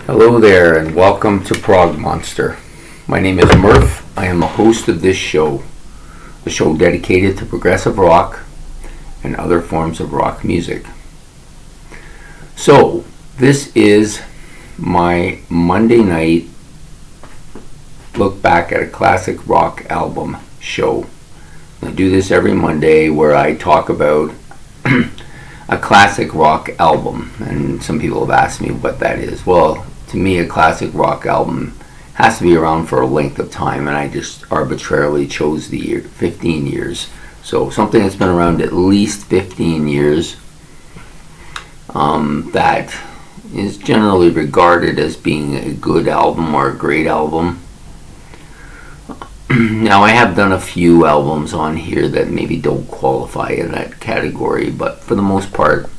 Hello there and welcome to Prog Monster. My name is Murph. I am the host of this show, a show dedicated to progressive rock and other forms of rock music. So, this is my Monday night look back at a classic rock album show. I do this every Monday where I talk about a classic rock album, and some people have asked me what that is. Well, to me, a classic rock album has to be around for a length of time, and I just arbitrarily chose the year, 15 years. So something that's been around at least 15 years, that is generally regarded as being a good album or a great album. Now, I have done a few albums on here that maybe don't qualify in that category, but for the most part,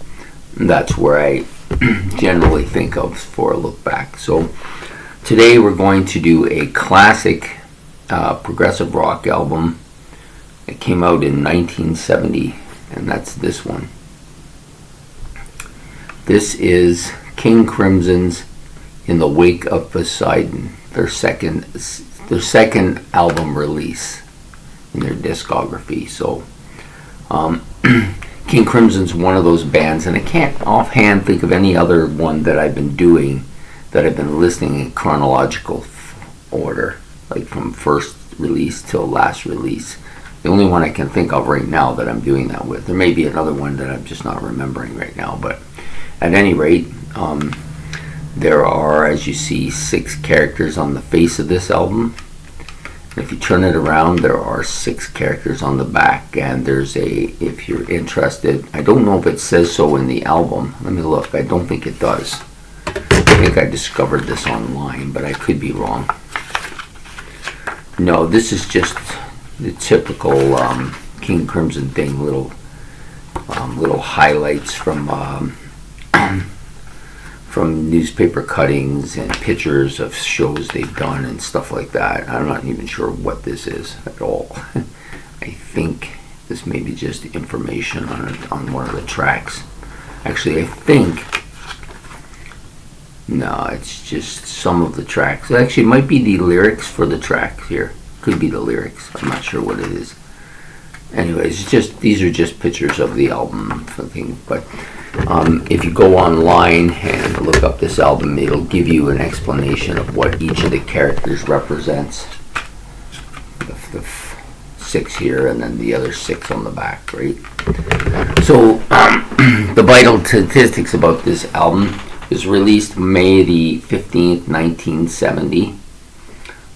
that's where I generally think of for a look back. So today we're going to do a classic progressive rock album. It came out in 1970, and that's this one. This is King Crimson's In the Wake of Poseidon, their second album release in their discography. So King Crimson's one of those bands, and I can't offhand think of any other one that I've been doing that I've been listening in chronological order, like from first release till last release. The only one I can think of right now that I'm doing that with. There may be another one that I'm just not remembering right now, but at any rate, there are, as you see, 6 characters on the face of this album. If you turn it around, there are 6 characters on the back, and there's if you're interested, I don't know if it says so in the album. Let me look. I don't think it does. I think I discovered this online, but I could be wrong. No, this is just the typical King Crimson thing, little highlights from newspaper cuttings and pictures of shows they've done and stuff like that. I'm not even sure what this is at all. I think this may be just information on one of the tracks. Actually, I think, no, it's just some of the tracks. Actually, it might be the lyrics for the tracks here. Could be the lyrics. I'm not sure what it is. Anyways, these are just pictures of the album thing, but if you go online and look up this album, it'll give you an explanation of what each of the characters represents. The 6 here, and then the other 6 on the back, right? So, the vital statistics about this album is released May the 15th, 1970.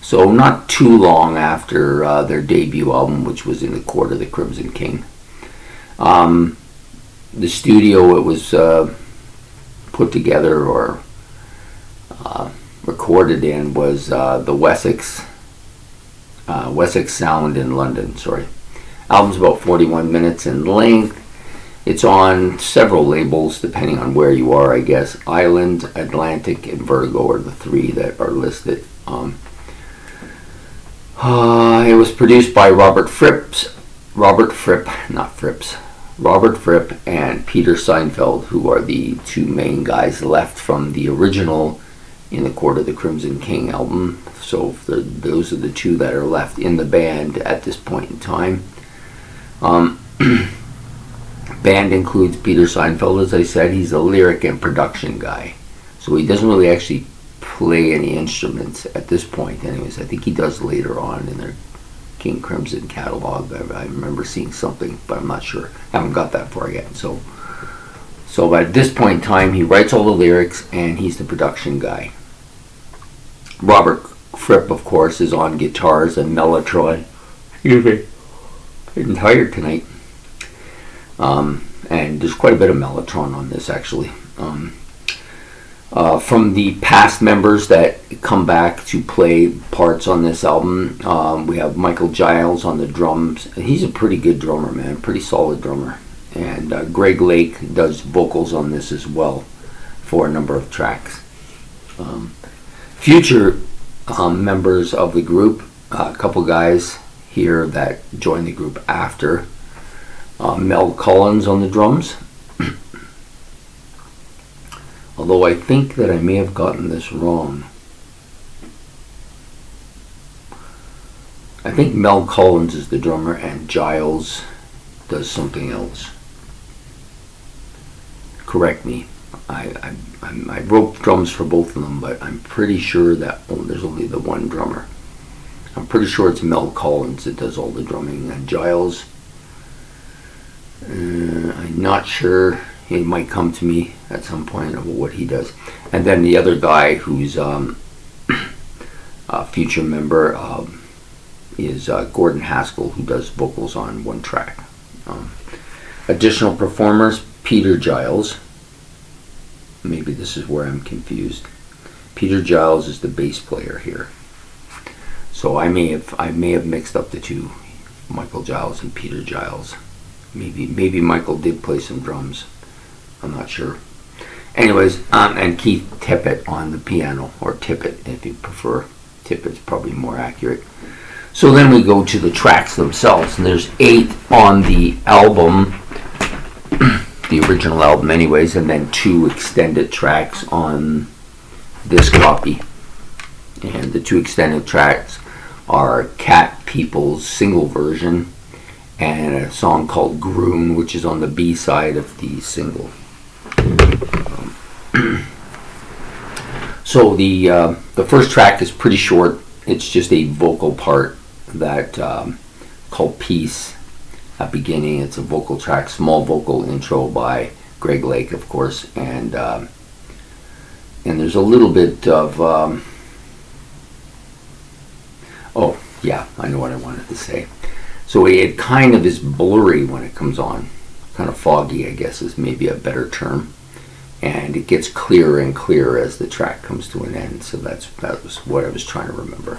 So not too long after their debut album, which was In the Court of the Crimson King. The studio it was put together or recorded in was the Wessex Sound in London. Album's about 41 minutes in length. It's on several labels depending on where you are, I guess. Island, Atlantic, and Vertigo are the 3 that are listed. It was produced by Robert Fripp and Peter Seinfeld, who are the 2 main guys left from the original In the Court of the Crimson King album. So those are the 2 that are left in the band at this point in time. Band includes Peter Seinfeld, as I said. He's a lyric and production guy. So he doesn't really actually play any instruments at this point. Anyways, I think he does later on in their King Crimson catalog. I remember seeing something, but I'm not sure. Haven't got that far yet. So at this point in time, he writes all the lyrics and he's the production guy. Robert Fripp, of course, is on guitars and mellotron. Excuse me, I'm tired tonight. And there's quite a bit of mellotron on this, actually. From the past members that come back to play parts on this album, we have Michael Giles on the drums. He's a pretty good drummer, man, pretty solid drummer. And Greg Lake does vocals on this as well for a number of tracks. Future members of the group, a couple guys here that joined the group after. Mel Collins on the drums. Although I think that I may have gotten this wrong. I think Mel Collins is the drummer and Giles does something else. Correct me. I wrote drums for both of them, but I'm pretty sure that there's only the one drummer. I'm pretty sure it's Mel Collins that does all the drumming, and Giles, I'm not sure. He might come to me at some point about what he does. And then the other guy who's a future member is Gordon Haskell, who does vocals on one track. Additional performers, Peter Giles. Maybe this is where I'm confused. Peter Giles is the bass player here. So I may have mixed up the two, Michael Giles and Peter Giles. Maybe Michael did play some drums. I'm not sure. Anyways, and Keith Tippett on the piano, or Tippett if you prefer. Tippett's probably more accurate. So then we go to the tracks themselves, and there's 8 on the album, the original album anyways, and then 2 extended tracks on this copy. And the 2 extended tracks are Cat People's single version and a song called Groon, which is on the B side of the single. So the first track is pretty short. It's just a vocal part that called Peace at beginning. It's a vocal track, small vocal intro by Greg Lake, of course, and there's a little bit of oh yeah, I know what I wanted to say. So it kind of is blurry when it comes on, kind of foggy, I guess is maybe a better term, and it gets clearer and clearer as the track comes to an end. So that was what I was trying to remember.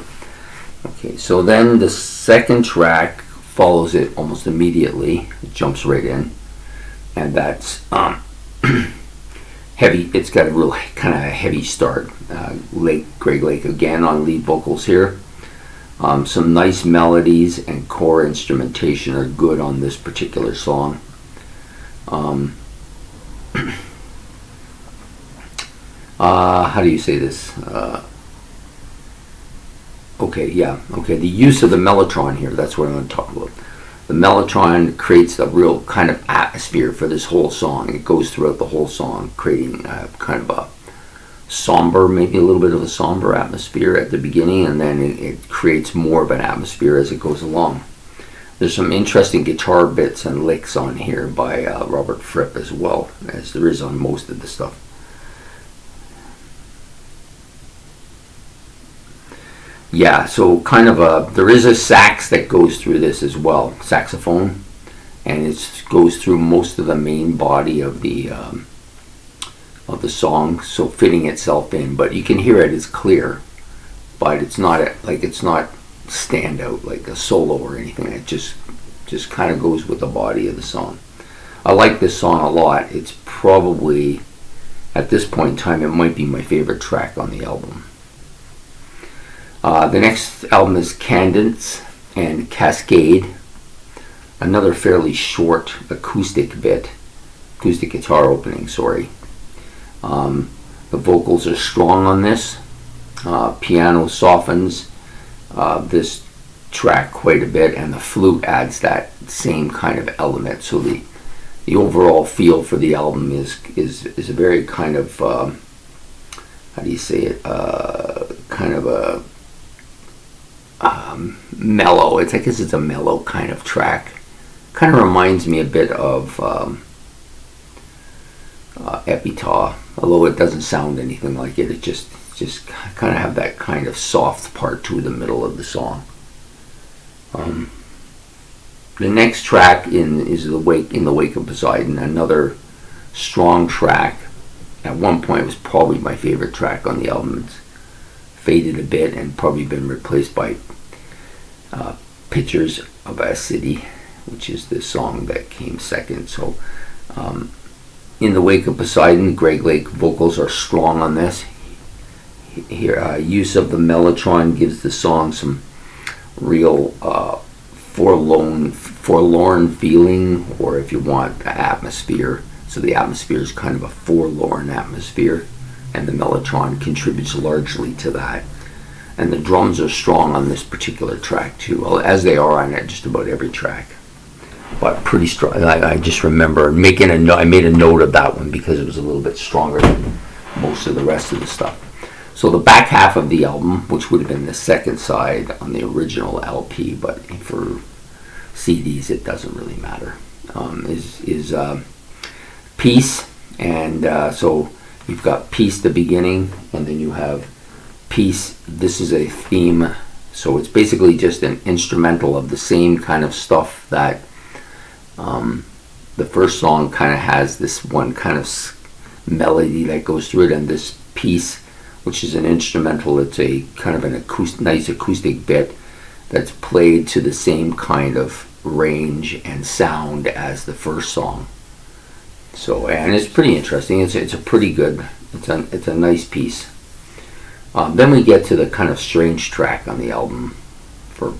Okay, so then the second track follows it almost immediately. It jumps right in, and that's heavy. It's got a real kind of heavy start. Greg Lake again on lead vocals here. Some nice melodies and core instrumentation are good on this particular song. How do you say this? The use of the mellotron here, that's what I'm going to talk about. The mellotron creates a real kind of atmosphere for this whole song. It goes throughout the whole song, creating kind of a somber, maybe a little bit of a somber atmosphere at the beginning, and then it creates more of an atmosphere as it goes along. There's some interesting guitar bits and licks on here by Robert Fripp as well, as there is on most of the stuff. Yeah, so kind of there is a sax that goes through this as well, saxophone, and it goes through most of the main body of the song, so fitting itself in. But you can hear it; it's clear, but it's not stand out like a solo or anything. It just kind of goes with the body of the song. I like this song a lot. It's probably, at this point in time, it might be my favorite track on the album. The next album is Cadence and Cascade, another fairly short acoustic guitar opening, sorry. The vocals are strong on this. Piano softens this track quite a bit, and the flute adds that same kind of element. So the overall feel for the album is a very kind of how do you say it? Kind of a mellow. I guess it's a mellow kind of track. Kind of reminds me a bit of Epitaph, although it doesn't sound anything like it. It just kind of have that kind of soft part to the middle of the song. The next track is In the Wake of Poseidon, another strong track. At one point it was probably my favorite track on the album. It's faded a bit and probably been replaced by Pictures of a City, which is the song that came second. So In the Wake of Poseidon, Greg Lake vocals are strong on this. Here, use of the mellotron gives the song some real forlorn feeling, or if you want, atmosphere. So the atmosphere is kind of a forlorn atmosphere, and the mellotron contributes largely to that. And the drums are strong on this particular track too, well, as they are on just about every track. But pretty strong. I just remember making I made a note of that one because it was a little bit stronger than most of the rest of the stuff. So the back half of the album, which would have been the second side on the original LP, but for CDs it doesn't really matter, is Peace. And so you've got Peace, the beginning, and then you have Peace. This is a theme, so it's basically just an instrumental of the same kind of stuff that the first song kind of has. This one kind of melody that goes through it, and this Peace, which is an instrumental, it's a kind of an nice acoustic bit that's played to the same kind of range and sound as the first song. So, and it's pretty interesting. It's a pretty good, it's a nice piece. Then we get to the kind of strange track on the album for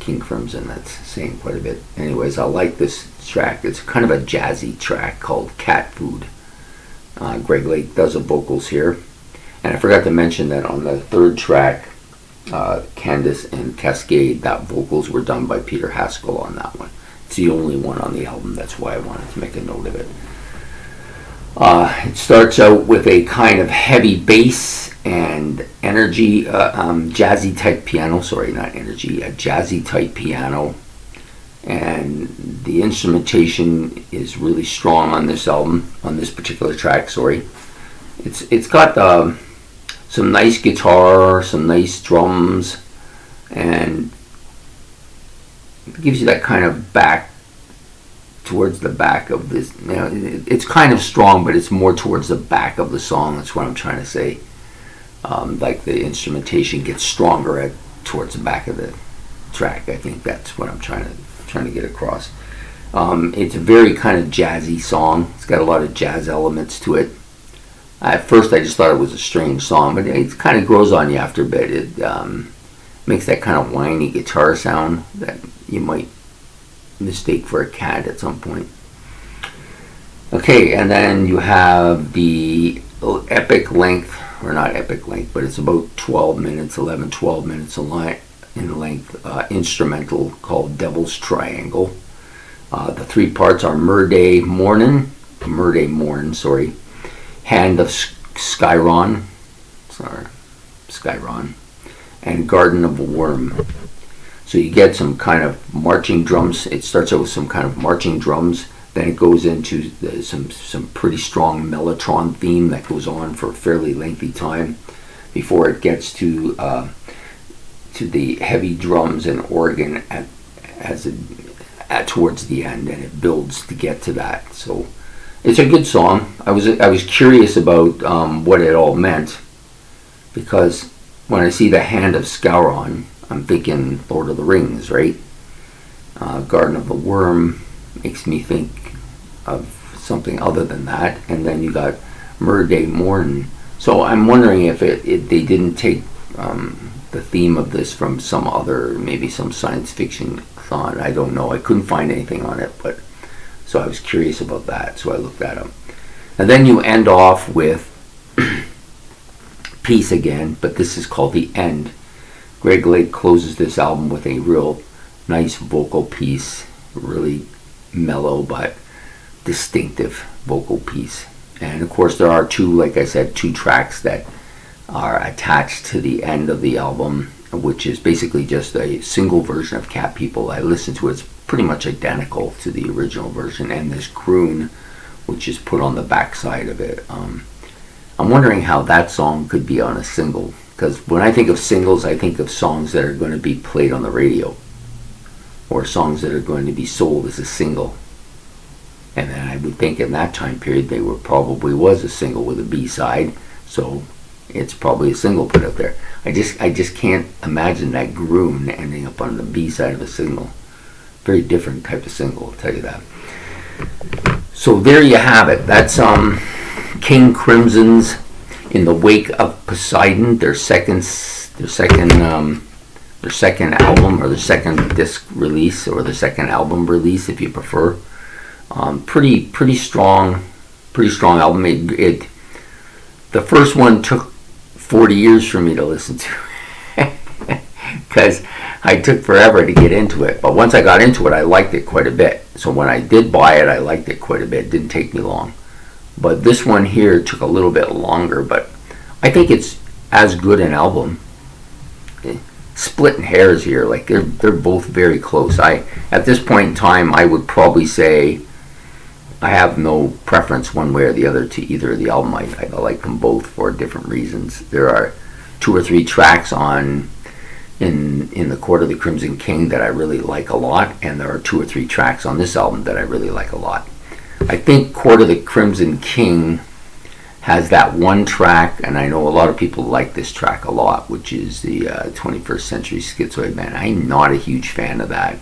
King Crimson. That's saying quite a bit. Anyways, I like this track. It's kind of a jazzy track called Cat Food. Greg Lake does the vocals here. And I forgot to mention that on the third track, Candace and Cascade, that vocals were done by Peter Haskell on that one. It's the only one on the album. That's why I wanted to make a note of it. It starts out with a kind of heavy bass and energy, jazzy type piano. Sorry, not energy, a jazzy type piano. And the instrumentation is really strong on this album, on this particular track. Sorry, it's got some nice guitar, some nice drums, and it gives you that kind of back towards the back of this. You know, it's kind of strong, but it's more towards the back of the song. That's what I'm trying to say. Like the instrumentation gets stronger towards the back of the track. I think that's what I'm trying to get across. It's a very kind of jazzy song. It's got a lot of jazz elements to it. At first I just thought it was a strange song, but it kind of grows on you after a bit. It makes that kind of whiny guitar sound that you might mistake for a cat at some point. Okay, and then you have the epic length, or not epic length, but it's about 12 minutes in length, instrumental called Devil's Triangle. The three parts are Murday Morn, Hand of Skyron, and Garden of a Worm. So you get some kind of marching drums. It starts out with some kind of marching drums, then it goes into some pretty strong mellotron theme that goes on for a fairly lengthy time before it gets to the heavy drums and organ towards the end, and it builds to get to that. So it's a good song. I was curious about what it all meant, because when I see the Hand of Sauron, I'm thinking Lord of the Rings, right? Garden of the Worm makes me think of something other than that, and then you got Murday Morn. So I'm wondering if they didn't take the theme of this from some other, maybe some science fiction thought. I don't know. I couldn't find anything on it, but so I was curious about that, so I looked that up. And then you end off with Peace again, but this is called The End. Greg Lake closes this album with a real nice vocal piece, really mellow but distinctive vocal piece. And of course there are two tracks that are attached to the end of the album, which is basically just a single version of Cat People. I listened to it. It's pretty much identical to the original version, and this croon, which is put on the back side of it. I'm wondering how that song could be on a single, because when I think of singles, I think of songs that are going to be played on the radio, or songs that are going to be sold as a single. And then I would think in that time period they probably was a single with a B-side, so it's probably a single put out there. I just can't imagine that croon ending up on the B-side of a single. Very different type of single, I'll tell you that. So there you have it. That's King Crimson's In the Wake of Poseidon, their second album, or their second disc release, or their second album release if you prefer. Pretty strong album. The first one took 40 years for me to listen to because I took forever to get into it. But once I got into it, I liked it quite a bit. So when I did buy it, I liked it quite a bit. It didn't take me long. But this one here took a little bit longer, but I think it's as good an album. Splitting hairs here, like they're both very close. At this point in time, I would probably say I have no preference one way or the other to either of the album. I like them both for different reasons. There are 2 or 3 tracks on in the Court of the Crimson King that I really like a lot, and there are 2 or 3 tracks on this album that I really like a lot. I think Court of the Crimson King has that one track, and I know a lot of people like this track a lot, which is the 21st Century Schizoid Man. I'm not a huge fan of that.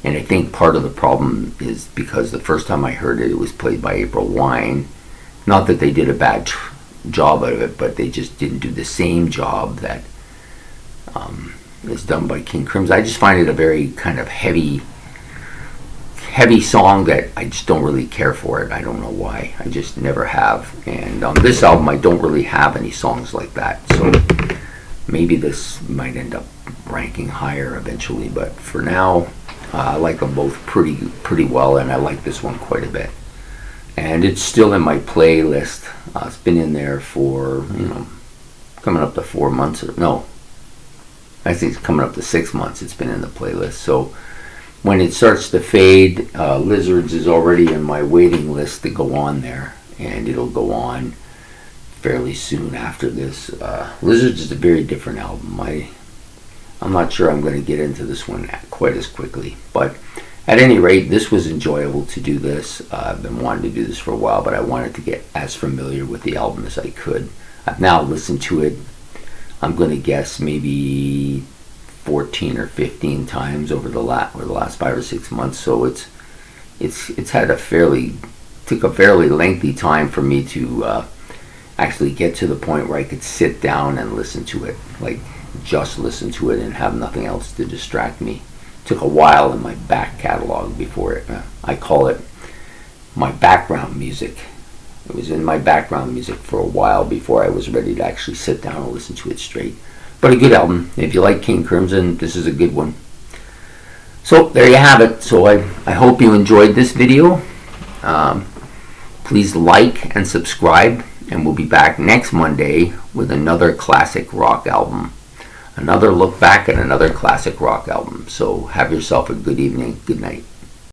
And I think part of the problem is because the first time I heard it, it was played by April Wine. Not that they did a bad job out of it, but they just didn't do the same job that is done by King Crimson. I just find it a very kind of heavy song that I just don't really care for it. I don't know why. I just never have. And on this album, I don't really have any songs like that. So maybe this might end up ranking higher eventually, but for now, I like them both pretty well, and I like this one quite a bit. And it's still in my playlist. It's been in there for, coming up to 4 months. I think it's coming up to 6 months it's been in the playlist. So when it starts to fade, Lizards is already in my waiting list to go on there, and it'll go on fairly soon after this. Lizards is a very different album. I'm not sure I'm going to get into this one quite as quickly, but at any rate, this was enjoyable to do this. I've been wanting to do this for a while, but I wanted to get as familiar with the album as I could. I've now listened to it, I'm going to guess maybe 14 or 15 times over the last 5 or 6 months, so it's had took a fairly lengthy time for me to actually get to the point where I could sit down and listen to it, like just listen to it and have nothing else to distract me. It took a while in my back catalog before I call it my background music. It was in my background music for a while before I was ready to actually sit down and listen to it straight. But a good album. If you like King Crimson, this is a good one. So there you have it. So I hope you enjoyed this video. Please like and subscribe, and we'll be back next Monday with another classic rock album. Another look back at another classic rock album. So have yourself a good evening. Good night.